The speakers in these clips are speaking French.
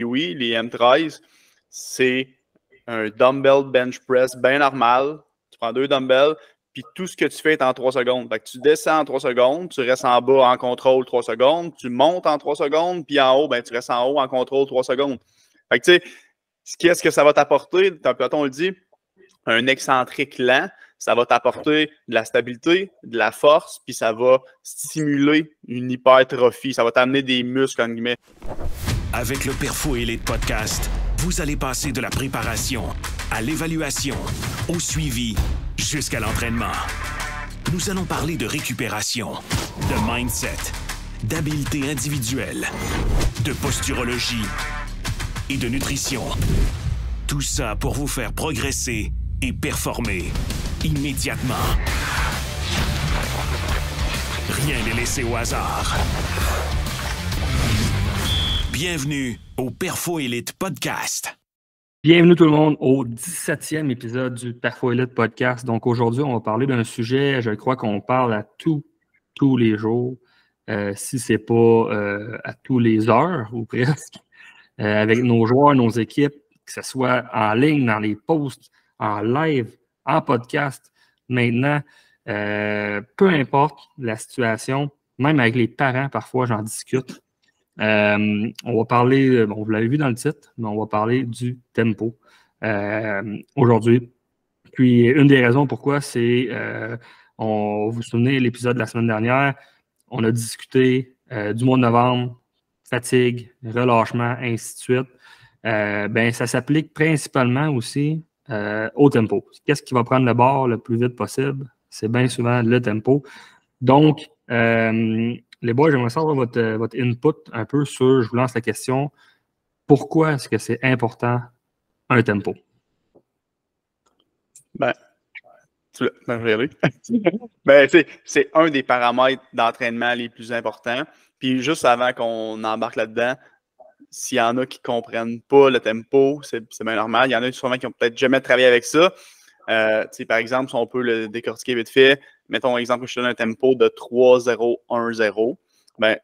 Puis oui, les M13, c'est un dumbbell bench press bien normal. Tu prends 2 dumbbells, puis tout ce que tu fais est en 3 secondes. Fait que tu descends en 3 secondes, tu restes en bas en contrôle 3 secondes, tu montes en 3 secondes, puis en haut, ben, tu restes en haut en contrôle 3 secondes. Fait que tu sais, qu'est-ce que ça va t'apporter? On le dit, un excentrique lent, ça va t'apporter de la stabilité, de la force, puis ça va stimuler une hypertrophie. Ça va t'amener des muscles, en guillemets. Avec le Perfo Elite Podcast, vous allez passer de la préparation à l'évaluation, au suivi, jusqu'à l'entraînement. Nous allons parler de récupération, de mindset, d'habileté individuelle, de posturologie et de nutrition. Tout ça pour vous faire progresser et performer immédiatement. Rien n'est laissé au hasard. Bienvenue au Perfo Elite Podcast. Bienvenue tout le monde au 17e épisode du Perfo Elite Podcast. Donc aujourd'hui, on va parler d'un sujet, je crois qu'on parle à tous les jours, si ce n'est pas à tous les heures ou presque, avec nos joueurs, nos équipes, que ce soit en ligne, dans les posts, en live, en podcast. Maintenant, peu importe la situation, même avec les parents, parfois j'en discute. On va parler, bon, vous l'avez vu dans le titre, mais on va parler du tempo aujourd'hui. Puis une des raisons pourquoi, c'est, vous vous souvenez, l'épisode de la semaine dernière, on a discuté du mois de novembre, fatigue, relâchement, ainsi de suite. Ben, ça s'applique principalement aussi au tempo. Qu'est-ce qui va prendre le bord le plus vite possible? C'est bien souvent le tempo. Donc, les boys, j'aimerais savoir votre input un peu sur, je vous lance la question, pourquoi est-ce que c'est important un tempo? Ben, je vais y aller. Ben, c'est un des paramètres d'entraînement les plus importants. Puis juste avant qu'on embarque là-dedans, s'il y en a qui ne comprennent pas le tempo, c'est bien normal. Il y en a sûrement qui n'ont peut-être jamais travaillé avec ça. Par exemple, si on peut le décortiquer vite fait, mettons exemple que je te donne un tempo de 3-0-1-0. Ben,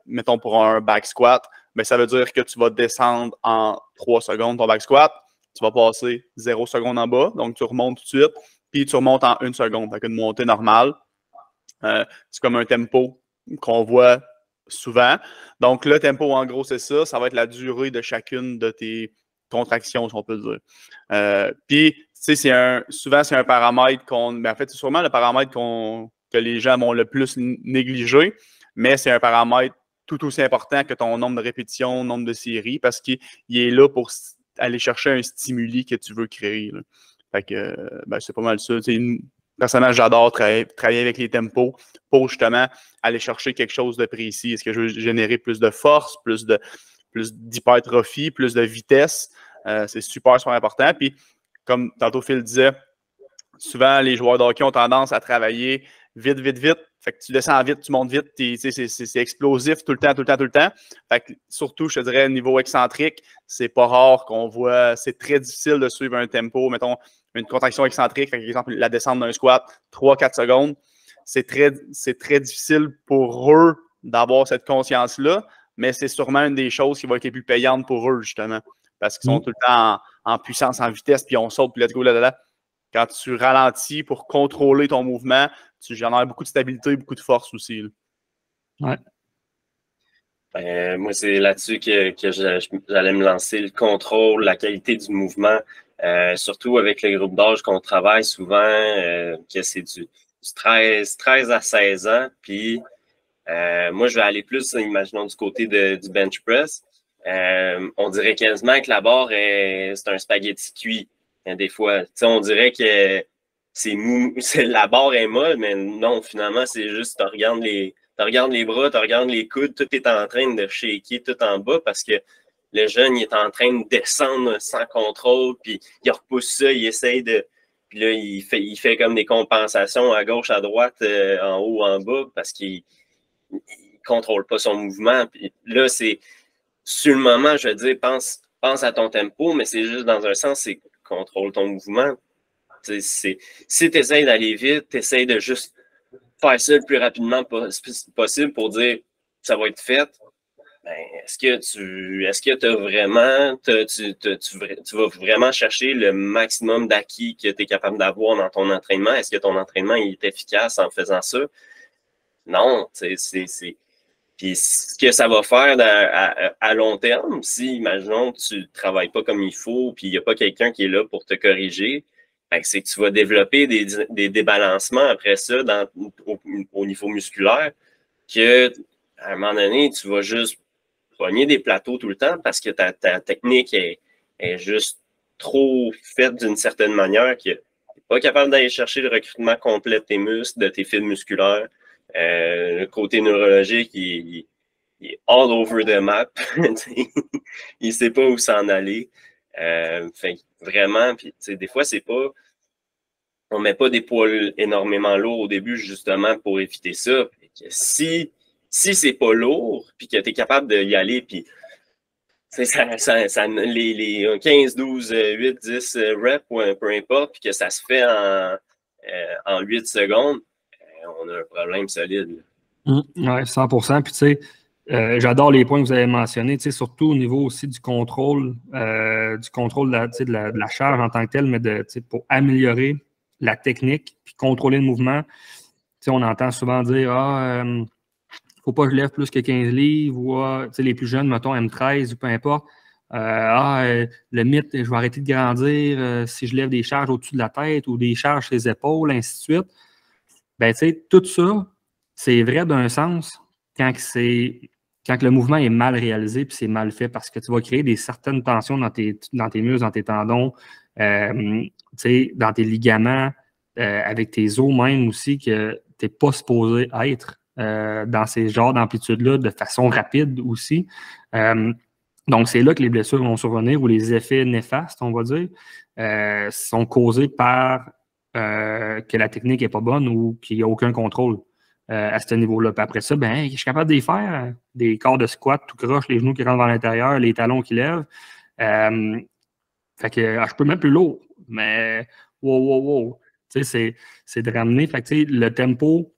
mettons pour un back squat, ben, ça veut dire que tu vas descendre en 3 secondes ton back squat. Tu vas passer 0 secondes en bas, donc tu remontes tout de suite, puis tu remontes en 1 seconde, avec une montée normale. C'est comme un tempo qu'on voit souvent. Donc, le tempo, en gros, c'est ça. Ça va être la durée de chacune de tes contractions, si on peut le dire. Puis, tu sais, souvent, c'est un paramètre en fait, c'est sûrement le paramètre que les gens vont le plus négliger, mais c'est un paramètre tout aussi important que ton nombre de répétitions, nombre de séries, parce qu'il est là pour aller chercher un stimuli que tu veux créer, là. Fait que, c'est pas mal ça. Personnellement, j'adore travailler avec les tempos pour justement aller chercher quelque chose de précis. Est-ce que je veux générer plus de force, plus d'hypertrophie, plus de vitesse? C'est super, super important. Puis, comme tantôt Phil disait, souvent, les joueurs de hockey ont tendance à travailler vite, vite, vite. Fait que tu descends vite, tu montes vite, c'est explosif tout le temps, tout le temps, tout le temps. Fait que surtout, je te dirais, niveau excentrique, c'est pas rare qu'on voit, c'est très difficile de suivre un tempo. Mettons, une contraction excentrique, par exemple, la descente d'un squat, 3-4 secondes. C'est très difficile pour eux d'avoir cette conscience-là, mais c'est sûrement une des choses qui va être les plus payantes pour eux, justement. Parce qu'ils sont tout le temps en puissance, en vitesse, puis on saute, puis let's go, là. Quand tu ralentis pour contrôler ton mouvement, tu génères beaucoup de stabilité, beaucoup de force aussi, là. Ouais. Moi, c'est là-dessus que j'allais me lancer. Le contrôle, la qualité du mouvement, surtout avec le groupe d'âge qu'on travaille souvent, que c'est du 13 à 16 ans. Puis, moi, je vais aller plus, imaginons, du côté du bench press. On dirait quasiment que la barre, c'est un spaghetti cuit. Des fois, on dirait que c'est mou, la barre est molle, mais non, finalement, c'est juste, tu regardes les bras, tu regardes les coudes, tout est en train de shaker tout en bas parce que le jeune, il est en train de descendre sans contrôle, puis il repousse ça, il essaye de... Puis là, il fait comme des compensations à gauche, à droite, en haut, en bas, parce qu'il ne contrôle pas son mouvement. Puis là, c'est... Sur le moment, je veux dire, pense à ton tempo, mais c'est juste dans un sens, c'est contrôle ton mouvement. Si tu essaies d'aller vite, tu essaies de juste faire ça le plus rapidement possible pour dire ça va être fait. ben, est-ce que tu vraiment, tu vas vraiment chercher le maximum d'acquis que tu es capable d'avoir dans ton entraînement? Est-ce que ton entraînement est efficace en faisant ça? Non, Puis ce que ça va faire à long terme, si, imaginons, tu ne travailles pas comme il faut, puis il n'y a pas quelqu'un qui est là pour te corriger, ben, c'est que tu vas développer des débalancements après ça au niveau musculaire, que à un moment donné, tu vas juste pogner des plateaux tout le temps parce que ta technique est juste trop faite d'une certaine manière que tu n'es pas capable d'aller chercher le recrutement complet de tes muscles, de tes fibres musculaires. Le côté neurologique, il est all over the map. Il ne sait pas où s'en aller. Fait, vraiment, puis, des fois, c'est pas. On ne met pas des poids énormément lourds au début, justement, pour éviter ça. Si c'est pas lourd, puis que tu es capable d'y aller, puis les 15, 12, 8, 10 reps, peu importe, puis que ça se fait en 8 secondes, on a un problème solide. Oui, 100%. Puis, tu sais, j'adore les points que vous avez mentionnés, tu sais, surtout au niveau aussi du contrôle de la charge en tant que telle, mais pour améliorer la technique puis contrôler le mouvement. Tu sais, on entend souvent dire faut pas que je lève plus que 15 livres ou les plus jeunes, mettons M13 ou peu importe. Le mythe, je vais arrêter de grandir si je lève des charges au-dessus de la tête ou des charges sur les épaules, ainsi de suite. Ben, tu sais, tout ça, c'est vrai d'un sens quand le mouvement est mal réalisé puis c'est mal fait parce que tu vas créer des certaines tensions dans tes muscles, dans tes tendons, dans tes ligaments, avec tes os même aussi, que tu n'es pas supposé être dans ces genres d'amplitudes-là de façon rapide aussi. Donc, c'est là que les blessures vont survenir ou les effets néfastes, on va dire, sont causés par que la technique n'est pas bonne ou qu'il n'y a aucun contrôle à ce niveau-là. Puis après ça, ben, je suis capable de les faire. Des corps de squat tout croche, les genoux qui rentrent vers l'intérieur, les talons qui lèvent. Fait que je peux mettre plus lourd, mais wow. Tu sais, c'est de ramener. Fait que tu sais, le tempo,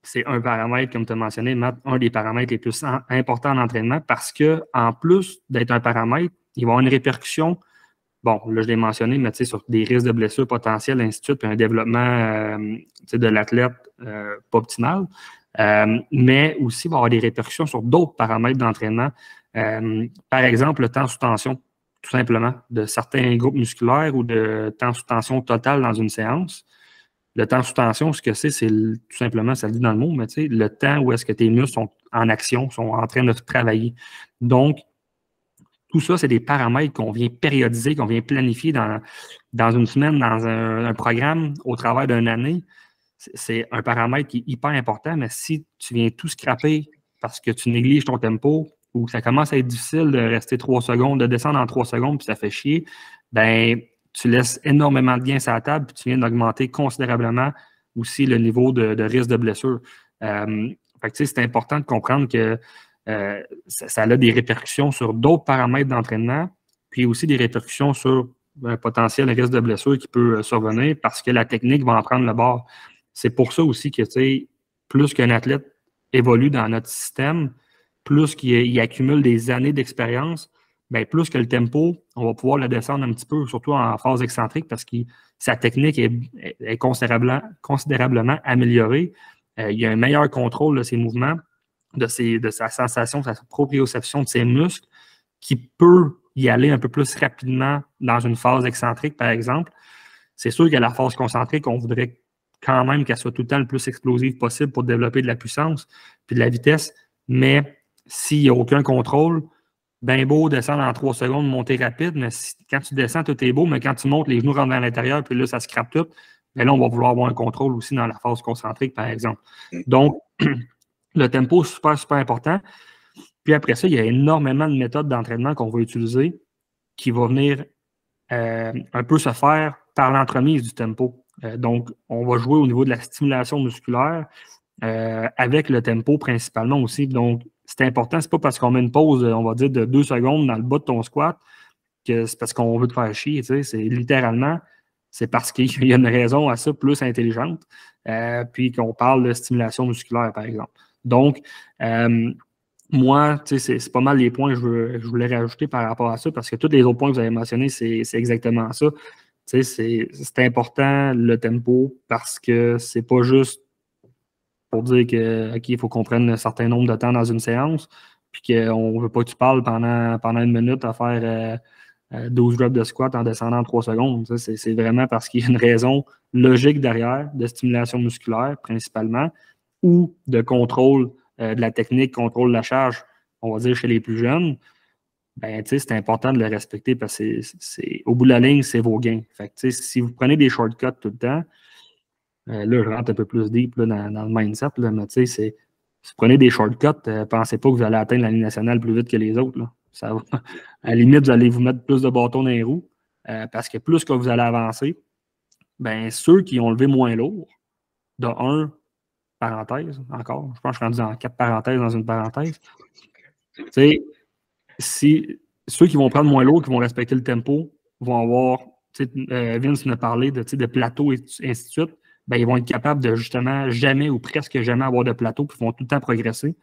c'est un paramètre, comme tu as mentionné, Matt, un des paramètres les plus importants en entraînement parce qu'en plus d'être un paramètre, il va avoir une répercussion. Bon, là, je l'ai mentionné, mais tu sais, sur des risques de blessures potentielles, ainsi de suite, puis un développement de l'athlète pas optimal. Mais aussi, il va avoir des répercussions sur d'autres paramètres d'entraînement. Par exemple, le temps sous tension, tout simplement, de certains groupes musculaires ou de temps sous tension total dans une séance. Le temps sous tension, ce que c'est tout simplement, ça le dit dans le mot, mais tu sais, le temps où est-ce que tes muscles sont en action, sont en train de travailler. Donc, tout ça, c'est des paramètres qu'on vient périodiser, qu'on vient planifier dans une semaine, dans un programme, au travers d'une année. C'est un paramètre qui est hyper important, mais si tu viens tout scraper parce que tu négliges ton tempo ou ça commence à être difficile de rester 3 secondes, de descendre en 3 secondes, puis ça fait chier, ben tu laisses énormément de gains sur la table, puis tu viens d'augmenter considérablement aussi le niveau de risque de blessure. Fait que, c'est important de comprendre que ça a des répercussions sur d'autres paramètres d'entraînement, puis aussi des répercussions sur un potentiel risque de blessure qui peut survenir parce que la technique va en prendre le bord. C'est pour ça aussi que, tu sais, plus qu'un athlète évolue dans notre système, plus qu'il accumule des années d'expérience, bien, plus que le tempo, on va pouvoir le descendre un petit peu, surtout en phase excentrique, parce que sa technique est considérablement améliorée. Il y a un meilleur contrôle de ses mouvements, de sa sensation, de sa proprioception de ses muscles, qui peut y aller un peu plus rapidement dans une phase excentrique, par exemple. C'est sûr qu'à la phase concentrique, on voudrait quand même qu'elle soit tout le temps le plus explosive possible pour développer de la puissance puis de la vitesse, mais s'il n'y a aucun contrôle, bien beau descendre en 3 secondes, monter rapide, mais quand tu descends, tout est beau, mais quand tu montes, les genoux rentrent à l'intérieur, puis là, ça scrape tout, bien là, on va vouloir avoir un contrôle aussi dans la phase concentrique, par exemple. Donc, le tempo, super, super important. Puis après ça, il y a énormément de méthodes d'entraînement qu'on va utiliser qui vont venir un peu se faire par l'entremise du tempo. Donc, on va jouer au niveau de la stimulation musculaire avec le tempo principalement aussi. Donc, c'est important, c'est pas parce qu'on met une pause, on va dire, de 2 secondes dans le bas de ton squat que c'est parce qu'on veut te faire chier. Tu sais, c'est littéralement, c'est parce qu'il y a une raison à ça plus intelligente, puis qu'on parle de stimulation musculaire, par exemple. Donc, moi, c'est pas mal les points que je voulais rajouter par rapport à ça, parce que tous les autres points que vous avez mentionnés, c'est exactement ça. C'est important le tempo parce que c'est pas juste pour dire que OK, il faut qu'on prenne un certain nombre de temps dans une séance, puis qu'on ne veut pas que tu parles pendant une minute à faire 12 reps de squat en descendant en 3 secondes. C'est vraiment parce qu'il y a une raison logique derrière, de stimulation musculaire principalement, ou de contrôle de la technique, contrôle de la charge, on va dire chez les plus jeunes. Ben, c'est important de le respecter parce que au bout de la ligne, c'est vos gains. Fait que, si vous prenez des shortcuts tout le temps, là, je rentre un peu plus deep là, dans le mindset, là, mais si vous prenez des shortcuts, pensez pas que vous allez atteindre la ligne nationale plus vite que les autres. Là. Ça va. À la limite, vous allez vous mettre plus de bâtons dans les roues parce que plus que vous allez avancer, ben, ceux qui ont levé moins lourd, de 1, parenthèse, encore, je pense que je suis rendu en 4 parenthèses dans une parenthèse. Si ceux qui vont prendre moins lourd, qui vont respecter le tempo, vont avoir, Vince nous a parlé de plateau et ainsi de suite, ben, ils vont être capables de justement jamais ou presque jamais avoir de plateau, puis ils vont tout le temps progresser.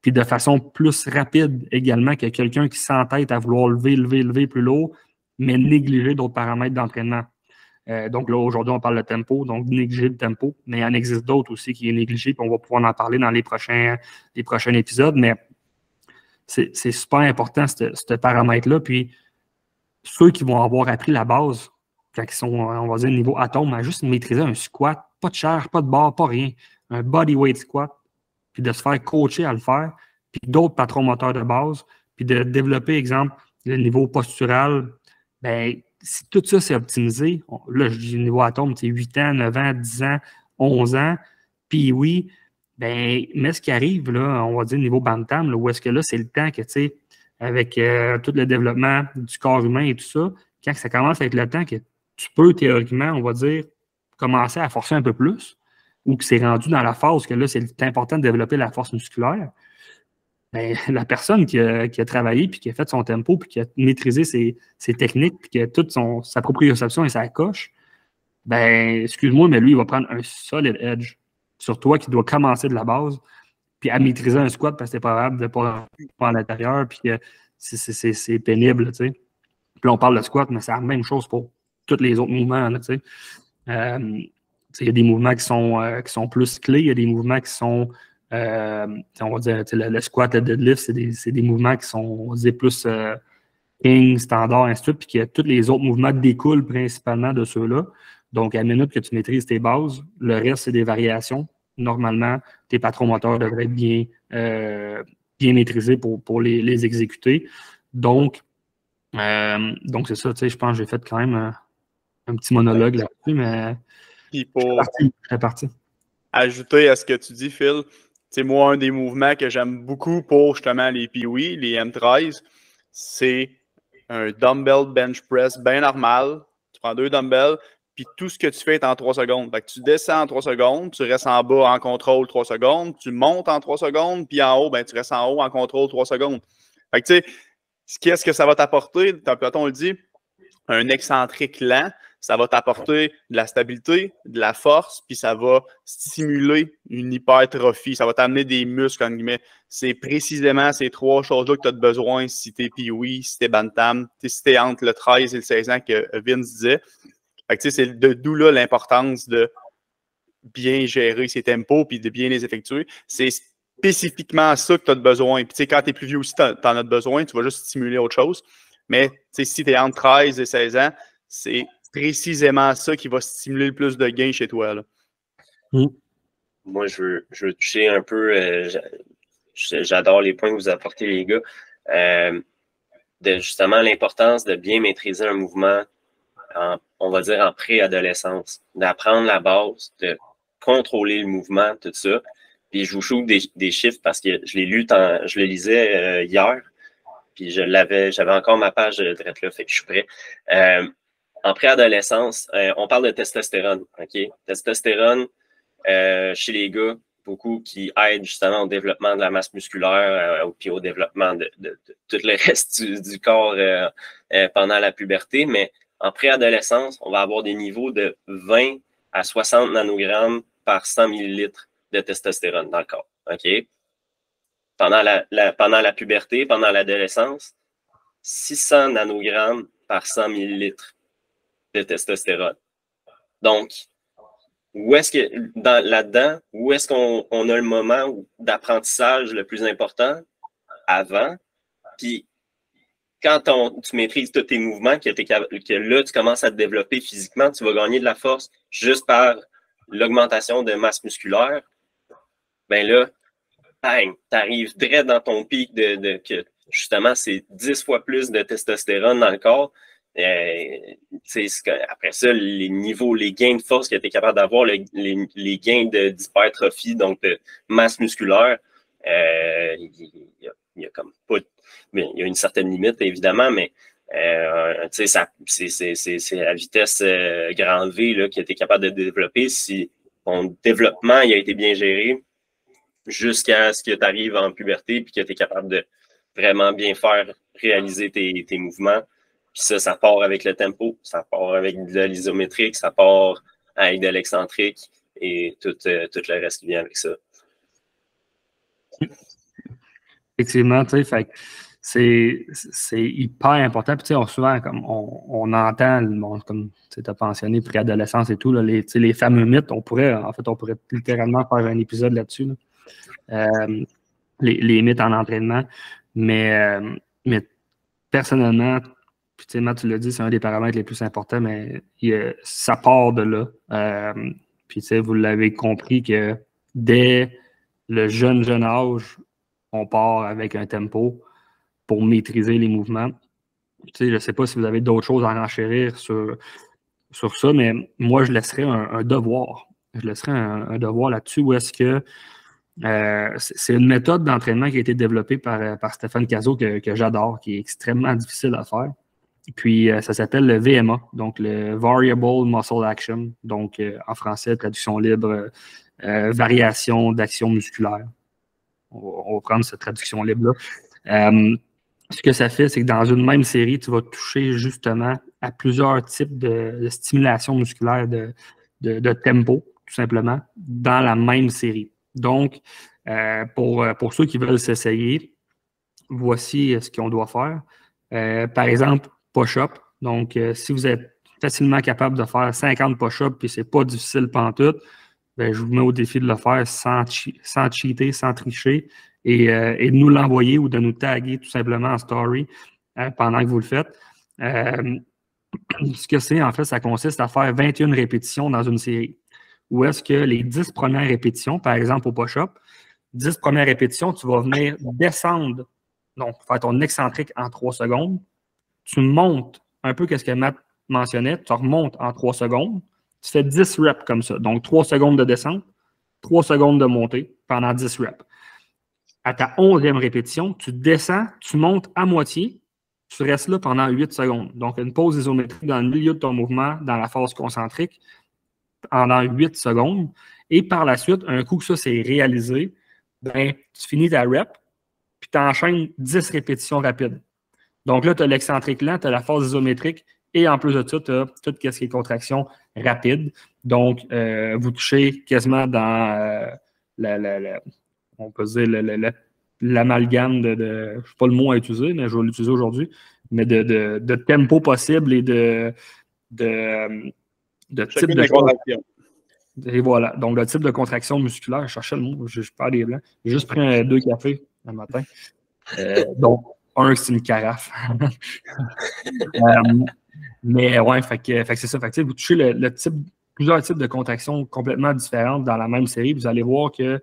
Puis de façon plus rapide également que quelqu'un qui s'entête à vouloir lever plus lourd, mais négliger d'autres paramètres d'entraînement. Donc là, aujourd'hui, on parle de tempo, donc négliger le tempo, mais il en existe d'autres aussi qui est négligé, puis on va pouvoir en parler dans les prochains épisodes, mais c'est super important, ce paramètre-là. Puis ceux qui vont avoir appris la base, quand ils sont, on va dire, niveau atome, à juste maîtriser un squat, pas de charge, pas de barre, pas rien, un bodyweight squat, puis de se faire coacher à le faire, puis d'autres patrons moteurs de base, puis de développer, exemple, le niveau postural, bien, si tout ça c'est optimisé, là, je dis niveau atome, c'est 8 ans, 9 ans, 10 ans, 11 ans, puis oui, ben, mais ce qui arrive, là, on va dire niveau bantam, là, où est-ce que là, c'est le temps que, tu sais, avec tout le développement du corps humain et tout ça, quand ça commence à être le temps que tu peux, théoriquement, on va dire, commencer à forcer un peu plus, ou que c'est rendu dans la phase que là, c'est important de développer la force musculaire, ben, la personne qui a travaillé, puis qui a fait son tempo, puis qui a maîtrisé ses techniques, puis qui a toute sa proprioception et sa coche, ben, excuse-moi, mais lui, il va prendre un solid edge sur toi qui doit commencer de la base, puis à maîtriser un squat parce que t'es pas capable de pas à l'intérieur, puis que c'est pénible, tu sais. Puis là, on parle de squat, mais c'est la même chose pour tous les autres mouvements, tu sais. Il y a des mouvements qui sont plus clés, il y a des mouvements qui sont, on va dire, le squat, le deadlift, c'est des mouvements qui sont, on va dire, plus king, standard, ainsi de suite, puis que tous les autres mouvements découlent principalement de ceux-là. Donc, à la minute que tu maîtrises tes bases, le reste, c'est des variations. Normalement, tes patrons moteurs devraient être bien maîtrisés pour les exécuter. Donc c'est ça, tu sais, je pense que j'ai fait quand même un petit monologue là-dessus, mais Puis pour je suis parti. Ajouter à ce que tu dis, Phil, c'est moi, un des mouvements que j'aime beaucoup pour justement les PWI, les M13, c'est un dumbbell bench press bien normal. Tu prends 2 dumbbells, puis tout ce que tu fais est en 3 secondes. Fait que tu descends en 3 secondes, tu restes en bas en contrôle 3 secondes, tu montes en 3 secondes, puis en haut, ben, tu restes en haut en contrôle 3 secondes. Fait que tu sais, qu'est-ce que ça va t'apporter? On le dit, un excentrique lent, ça va t'apporter de la stabilité, de la force, puis ça va stimuler une hypertrophie. Ça va t'amener des muscles, en guillemets. C'est précisément ces 3 choses-là que tu as besoin si tu es PWI, si tu es Bantam, si tu es entre le 13 et le 16 ans que Vince disait. Fait que, c'est d'où là l'importance de bien gérer ses tempos puis de bien les effectuer. C'est spécifiquement ça que tu as besoin. Puis quand tu es plus vieux aussi, tu en as besoin, tu vas juste stimuler autre chose. Mais si tu es entre 13 et 16 ans, c'est précisément ça qui va stimuler le plus de gains chez toi. Là. Moi, je veux toucher un peu, j'adore les points que vous apportez, les gars, de justement l'importance de bien maîtriser un mouvement, on va dire en préadolescence, d'apprendre la base, de contrôler le mouvement, tout ça. Puis je vous shoot des chiffres parce que je l'ai lu, je le lisais hier, puis j'avais encore ma page de direct là, fait que je suis prêt. En préadolescence, on parle de testostérone, OK? Testostérone, chez les gars, beaucoup qui aident justement au développement de la masse musculaire, puis au développement de tout le reste du corps pendant la puberté. Mais en préadolescence, on va avoir des niveaux de 20 à 60 nanogrammes par 100 millilitres de testostérone dans le corps, OK? pendant la puberté, pendant l'adolescence, 600 nanogrammes par 100 millilitres de testostérone. Donc, où est-ce que, là-dedans, où est-ce qu'on a le moment d'apprentissage le plus important? Avant. Puis, quand tu maîtrises tous tes mouvements, que là, tu commences à te développer physiquement, tu vas gagner de la force juste par l'augmentation de masse musculaire. Ben là, bang, tu arrives direct dans ton pic que justement, c'est 10 fois plus de testostérone dans le corps. Après ça, les gains de force que tu es capable d'avoir, les gains d'hypertrophie, donc de masse musculaire, il y a comme pas. Il y a une certaine limite, évidemment, mais c'est la vitesse grand V là, qui a été capable de développer si ton développement il a été bien géré jusqu'à ce que tu arrives en puberté et que tu es capable de vraiment bien faire réaliser tes mouvements. Puis ça part avec le tempo, ça part avec de l'isométrique, ça part avec de l'excentrique et tout le reste qui vient avec ça. Effectivement, tu sais, c'est hyper important. Puis, tu sais, souvent, comme on entend, comme tu as mentionné, préadolescence et tout, là, les fameux mythes, on pourrait littéralement faire un épisode là-dessus. Là. Les mythes en entraînement. Mais personnellement, puis, tu sais, Matt, tu l'as dit, c'est un des paramètres les plus importants, mais ça part de là. Puis, tu sais, vous l'avez compris que dès le jeune âge, on part avec un tempo pour maîtriser les mouvements. Tu sais, je ne sais pas si vous avez d'autres choses à renchérir sur ça, mais moi, je laisserais un devoir. Je laisserais un devoir là-dessus où est-ce que c'est une méthode d'entraînement qui a été développée par Stéphane Cazot que j'adore, qui est extrêmement difficile à faire. Et puis, ça s'appelle le VMA, donc le Variable Muscle Action. Donc, en français, traduction libre, variation d'action musculaire. On va prendre cette traduction libre-là. Ce que ça fait, c'est que dans une même série, tu vas toucher justement à plusieurs types de stimulation musculaire de tempo, tout simplement, dans la même série. Donc, pour ceux qui veulent s'essayer, voici ce qu'on doit faire. Par exemple, push-up. Donc, si vous êtes facilement capable de faire 50 push-ups et c'est pas difficile pantoute, ben, je vous mets au défi de le faire sans cheater, sans tricher et de nous l'envoyer ou de nous taguer tout simplement en story pendant que vous le faites. Ce que c'est, en fait, ça consiste à faire 21 répétitions dans une série. Où est-ce que les 10 premières répétitions, par exemple au push-up, 10 premières répétitions, tu vas venir descendre, donc faire ton excentrique en 3 secondes. Tu montes un peu ce que Matt mentionnait, tu remontes en 3 secondes. Tu fais 10 reps comme ça. Donc, 3 secondes de descente, 3 secondes de montée pendant 10 reps. À ta 11e répétition, tu descends, tu montes à moitié, tu restes là pendant 8 secondes. Donc, une pause isométrique dans le milieu de ton mouvement, dans la phase concentrique, pendant 8 secondes. Et par la suite, un coup que ça c'est réalisé, ben, tu finis ta rep, puis tu enchaînes 10 répétitions rapides. Donc là, tu as l'excentrique lent, tu as la phase isométrique, et en plus de ça, tu as tout ce qui est contraction rapide. Donc, vous touchez quasiment dans on peut dire l'amalgame je ne sais pas le mot à utiliser, mais je vais l'utiliser aujourd'hui, mais de tempo possible et de type de contraction. Et voilà. Donc, le type de contraction musculaire, je cherchais le mot, je perds des blancs. J'ai juste pris 2 cafés un matin. Donc, c'est une carafe. Mais ouais, fait que c'est ça. Fait que, vous touchez plusieurs types de contractions complètement différentes dans la même série. Vous allez voir que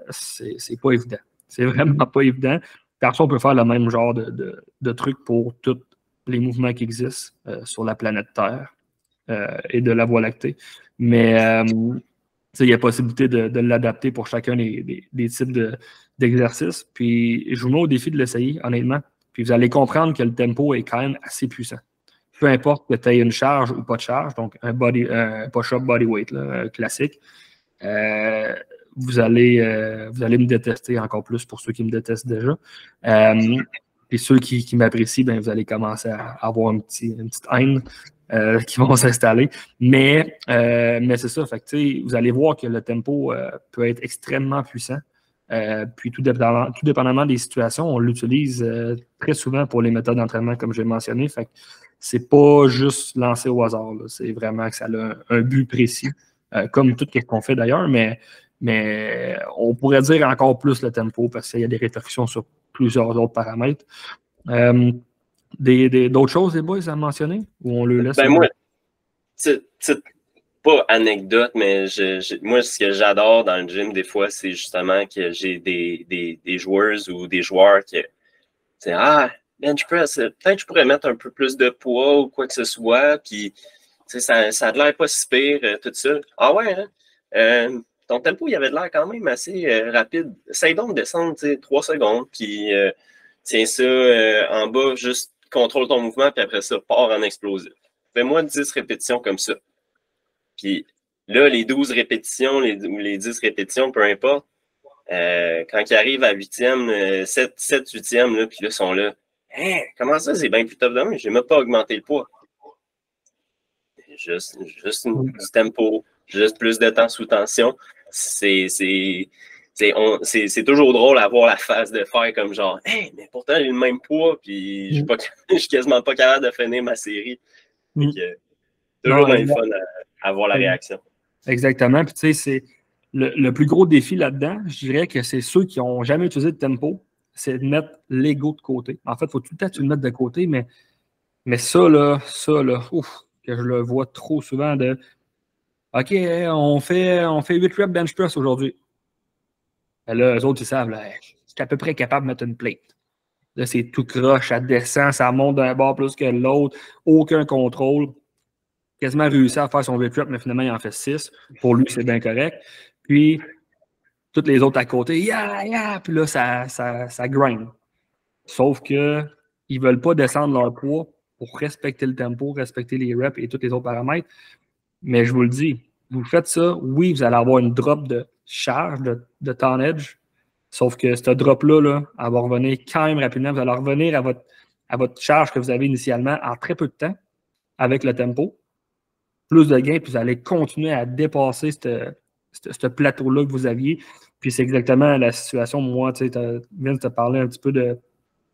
c'est pas évident. C'est vraiment pas évident. Parce on peut faire le même genre de trucs pour tous les mouvements qui existent sur la planète Terre et de la Voie lactée. Mais il y a possibilité de l'adapter pour chacun des types d'exercices. Puis je vous mets au défi de l'essayer, honnêtement. Puis vous allez comprendre que le tempo est quand même assez puissant. Peu importe que tu aies une charge ou pas de charge, donc un push-up bodyweight classique, vous allez me détester encore plus pour ceux qui me détestent déjà. Et ceux qui m'apprécient, ben, vous allez commencer à avoir une petite haine qui vont s'installer. Mais c'est ça, fait que, vous allez voir que le tempo peut être extrêmement puissant Puis tout dépendamment des situations, on l'utilise très souvent pour les méthodes d'entraînement, comme j'ai mentionné. Fait que c'est pas juste lancé au hasard. C'est vraiment que ça a un but précis, comme tout ce qu'on fait d'ailleurs, mais on pourrait dire encore plus le tempo parce qu'il y a des répercussions sur plusieurs autres paramètres. D'autres choses, les boys, à mentionner? Ou on le laisse? Ben moi, pas anecdote, mais moi, ce que j'adore dans le gym, des fois, c'est justement que j'ai des joueuses ou des joueurs qui disent bench press, peut-être je pourrais mettre un peu plus de poids ou quoi que ce soit, puis ça a l'air pas si pire, tout ça. Ah ouais, hein? Ton tempo, il avait de l'air quand même assez rapide. Essaye donc de descendre 3 secondes, puis tiens ça en bas, juste contrôle ton mouvement, puis après ça, pars en explosif. Fais-moi 10 répétitions comme ça. Puis là, les 12 répétitions, les 10 répétitions, peu importe, quand ils arrivent à 8e, 7, 8e, là, puis là, ils sont là. Hein, comment ça, c'est bien plus top de moi? Je n'ai même pas augmenté le poids. Juste du tempo, juste plus de temps sous tension. C'est toujours drôle à voir la phase de faire comme genre, hey, mais pourtant, j'ai le même poids, puis je suis quasiment pas capable de finir ma série. Donc, toujours bien fun à voir la réaction. Exactement. Puis, tu sais, c'est le plus gros défi là-dedans, je dirais que c'est ceux qui n'ont jamais utilisé de tempo, c'est de mettre l'ego de côté. En fait, il faut tout le temps que tu le mettes de côté, mais ça, là, ouf, que je le vois trop souvent de OK, on fait 8 reps bench press aujourd'hui. Ben là, eux autres, ils savent, là, je suis à peu près capable de mettre une plate. Là, c'est tout croche, ça descend, ça monte d'un bord plus que l'autre, aucun contrôle. Quasiment réussi à faire son 8 reps, mais finalement, il en fait 6. Pour lui, c'est bien correct. Puis, toutes les autres à côté, puis là, ça grind. Sauf qu'ils ne veulent pas descendre leur poids pour respecter le tempo, respecter les reps et tous les autres paramètres. Mais je vous le dis, vous faites ça, oui, vous allez avoir une drop de charge, de tonnage. Sauf que ce drop-là, là, elle va revenir quand même rapidement. Vous allez revenir à votre charge que vous avez initialement en très peu de temps avec le tempo. Plus de gains, puis vous allez continuer à dépasser ce plateau-là que vous aviez. Puis c'est exactement la situation. Moi, tu sais, Vince t'a parlé un petit peu de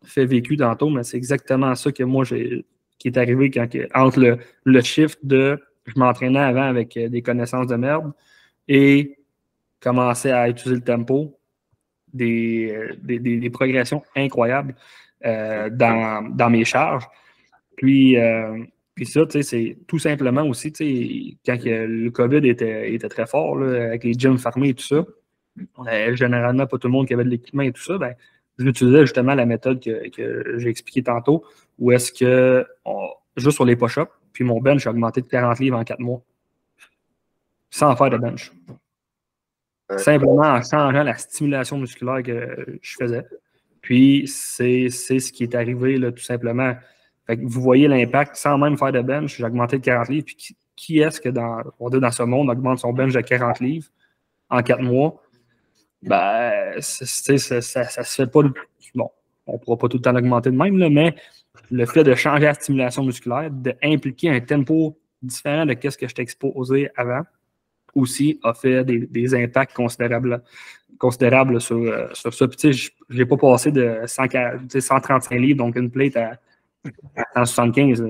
fait vécu tantôt, mais c'est exactement ça que moi, qui est arrivé entre le shift de je m'entraînais avant avec des connaissances de merde et commencer à utiliser le tempo, des progressions incroyables dans mes charges. Puis ça, tu sais, c'est tout simplement aussi, tu sais, quand le COVID était très fort, là, avec les gyms fermés et tout ça, généralement, pas tout le monde qui avait de l'équipement et tout ça, ben, j'utilisais justement la méthode que j'ai expliquée tantôt, où est-ce que, juste sur les push-ups, puis mon bench a augmenté de 40 livres en 4 mois, sans faire de bench. Simplement en changeant la stimulation musculaire que je faisais. Puis, c'est ce qui est arrivé, là, tout simplement. Fait que vous voyez l'impact, sans même faire de bench, j'ai augmenté de 40 livres. Puis, qui est-ce que dans ce monde augmente son bench de 40 livres en 4 mois? Ben, ça se fait pas. Bon, on ne pourra pas tout le temps l'augmenter de même, là, mais le fait de changer la stimulation musculaire, d'impliquer un tempo différent de ce que je t'ai exposé avant, aussi a fait des impacts considérables sur ça. Puis, tu sais, je n'ai pas passé de 135 livres, donc une plate à 175.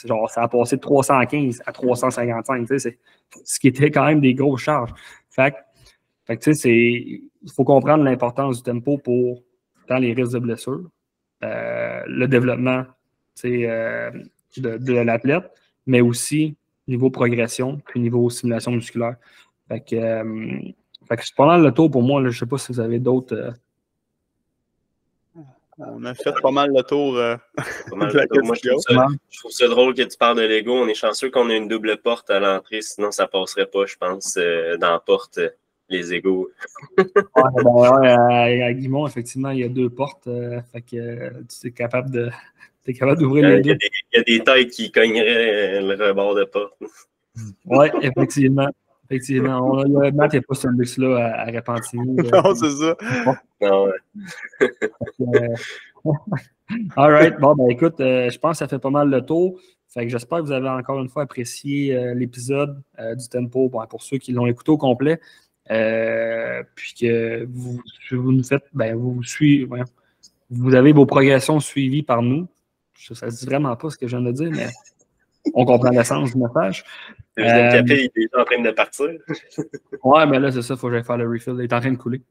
Genre, ça a passé de 315 à 355. Tu sais, ce qui était quand même des grosses charges. Fait que tu sais, il faut comprendre l'importance du tempo pour tant les risques de blessure, le développement de l'athlète, mais aussi niveau progression puis niveau stimulation musculaire. Fait que c'est pas mal le tour pour moi. Là. Je ne sais pas si vous avez d'autres. On a fait pas mal le tour. Moi, je trouve ça drôle que tu parles de Lego. On est chanceux qu'on ait une double porte à l'entrée, sinon ça ne passerait pas, je pense, dans la porte. Les égos. À Guimont, effectivement, il y a 2 portes. Fait que tu es capable d'ouvrir les deux. Il y a des tailles qui cogneraient le rebord de porte. Oui, effectivement. Matt n'est pas ce luxe-là à Repentigny. Non, c'est ça. Non, ouais. All right. Bon, ben écoute, je pense que ça fait pas mal le tour. Fait que j'espère que vous avez encore une fois apprécié l'épisode du tempo pour ceux qui l'ont écouté au complet. Puis que vous nous faites, vous suivez, vous avez vos progressions suivies par nous. Ça se dit vraiment pas ce que je viens de dire, mais on comprend l'essence du message. Le deuxième café, il est déjà en train de partir. Ouais, mais là, c'est ça, il faut que j'aille faire le refill. Il est en train de couler.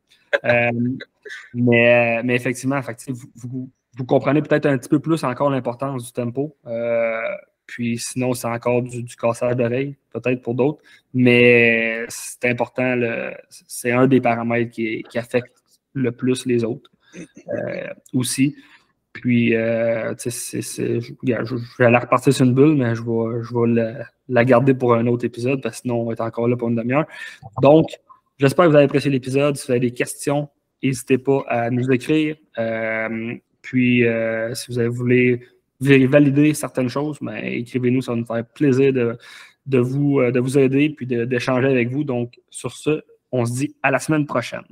Mais effectivement, vous comprenez peut-être un petit peu plus encore l'importance du tempo. Puis sinon, c'est encore du cassage d'oreilles, peut-être pour d'autres. Mais c'est important, c'est un des paramètres qui affecte le plus les autres aussi. Puis, je vais la repartir sur une bulle, mais je vais la garder pour un autre épisode parce que sinon, on va être encore là pour une demi-heure. Donc, j'espère que vous avez apprécié l'épisode. Si vous avez des questions, n'hésitez pas à nous écrire. Puis, si vous voulez valider certaines choses, écrivez-nous, ça va nous faire plaisir de vous aider puis d'échanger avec vous. Donc, sur ce, on se dit à la semaine prochaine.